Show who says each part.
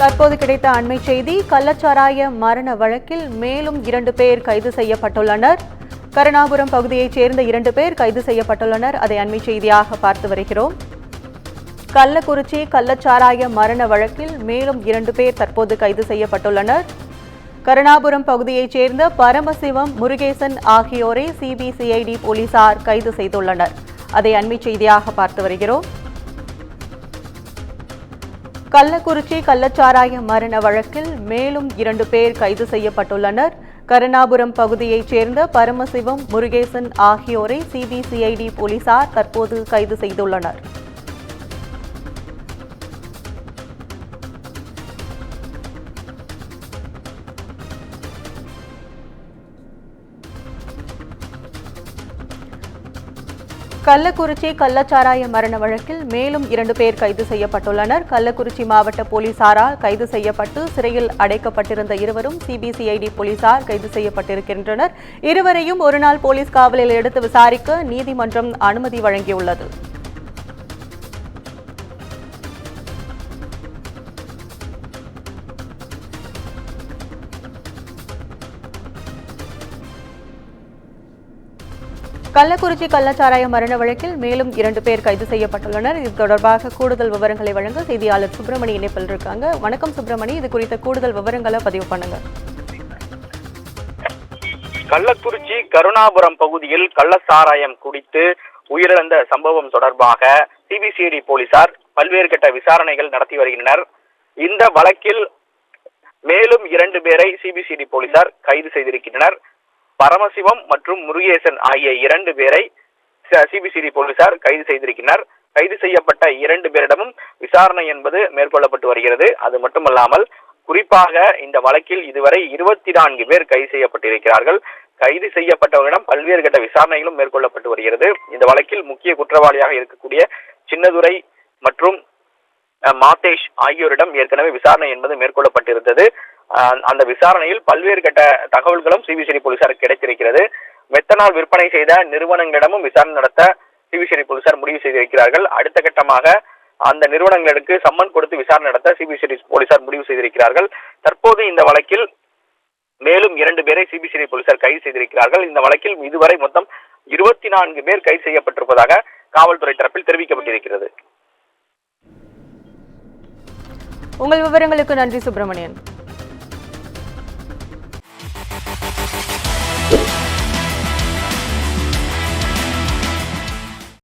Speaker 1: தற்போது கிடைத்த அண்மை செய்தி. கள்ளச்சாராய மரண வழக்கில் மேலும் 2 பேர் கைது செய்யப்பட்டுள்ளனர். கருணாபுரம் பகுதியைச் சேர்ந்த 2 பேர் கைது செய்யப்பட்டுள்ளனர். அதை அண்மை செய்தியாக பார்த்து வருகிறோம். கள்ளக்குறிச்சி கள்ளச்சாராய மரண வழக்கில் மேலும் 2 பேர் தற்போது கைது செய்யப்பட்டுள்ளனர். கருணாபுரம் பகுதியைச் சேர்ந்த பரமசிவம், முருகேசன் ஆகியோரை சிபிசிஐடி போலீசார் கைது செய்துள்ளனர். அதை அண்மை செய்தியாக பார்த்து வருகிறோம். கள்ளக்குறிச்சி கள்ளச்சாராய மரண வழக்கில் மேலும் 2 பேர் கைது செய்யப்பட்டுள்ளனர். கருணாபுரம் பகுதியைச் சேர்ந்த பரமசிவம், முருகேசன் ஆகியோரை சிபிசிஐடி போலீசார் தற்போது கைது செய்துள்ளனர். கள்ளக்குறிச்சி கள்ளச்சாராய மரண வழக்கில் மேலும் 2 பேர் கைது செய்யப்பட்டுள்ளனர். கள்ளக்குறிச்சி மாவட்ட போலீசாரால் கைது செய்யப்பட்டு சிறையில் அடைக்கப்பட்டிருந்த இருவரும் சிபிசிஐடி போலீசார் கைது செய்யப்பட்டிருக்கின்றனர். இருவரையும் ஒருநாள் போலீஸ் காவலில் எடுத்து விசாரிக்க நீதிமன்றம் அனுமதி வழங்கியுள்ளது. கள்ளக்குறிச்சி கள்ளச்சாராய மரண வழக்கில் மேலும் 2 பேர் கைது செய்யப்பட்டுள்ளனர். இது தொடர்பாக கூடுதல் விவரங்களை வழங்க செய்தியாளர் சுப்பிரமணி இணைப்பில் இருக்காங்க. வணக்கம் சுப்பிரமணி, இது குறித்த கூடுதல் விவரங்களை பதிவு பண்ணுங்க.
Speaker 2: கள்ளக்குறிச்சி கருணாபுரம் பகுதியில் கள்ளச்சாராயம் குடித்து உயிரிழந்த சம்பவம் தொடர்பாக சிபிசிஐடி போலீசார் பல்வேறு கட்ட விசாரணைகள் நடத்தி வருகின்றனர். இந்த வழக்கில் மேலும் 2 பேரை சிபிசிஐடி போலீசார் கைது செய்திருக்கின்றனர். பரமசிவம் மற்றும் முருகேசன் ஆகிய 2 பேரை சிபிசிஐடி போலீசார் கைது செய்திருக்கிறார். கைது செய்யப்பட்ட 2 பேரிடமும் விசாரணை என்பது மேற்கொள்ளப்பட்டு வருகிறது. அது மட்டுமல்லாமல் குறிப்பாக இந்த வழக்கில் இதுவரை 24 பேர் கைது செய்யப்பட்டிருக்கிறார்கள். கைது செய்யப்பட்டவர்களிடம் பல்வேறு கட்ட விசாரணைகளும் மேற்கொள்ளப்பட்டு வருகிறது. இந்த வழக்கில் முக்கிய குற்றவாளியாக இருக்கக்கூடிய சின்னதுரை மற்றும் மாதேஷ் ஆகியோரிடம் ஏற்கனவே விசாரணை என்பது மேற்கொள்ளப்பட்டிருந்தது. அந்த விசாரணையில் பல்வேறு கட்ட தகவல்களும் சிபிசிஐடி போலீசாருக்கு கிடைத்திருக்கிறது. மெத்தனால் விற்பனை செய்த நிறுவனங்களிடமும் விசாரணை நடத்த சிபிசிஐடி போலீசார் முடிவு செய்திருக்கிறார்கள். அடுத்த கட்டமாக அந்த நிறுவனங்களுக்கு சம்மன் கொடுத்து விசாரணை நடத்த சிபிசிஐடி போலீசார் முடிவு செய்திருக்கிறார்கள். தற்போது இந்த வழக்கில் மேலும் 2 பேரை சிபிசிஐடி போலீசார் கைது செய்திருக்கிறார்கள். இந்த வழக்கில் இதுவரை மொத்தம் 24 பேர் கைது செய்யப்பட்டிருப்பதாக காவல்துறை தரப்பில் தெரிவிக்கப்பட்டிருக்கிறது.
Speaker 1: உங்கள் விவரங்களுக்கு நன்றி சுப்பிரமணியன்.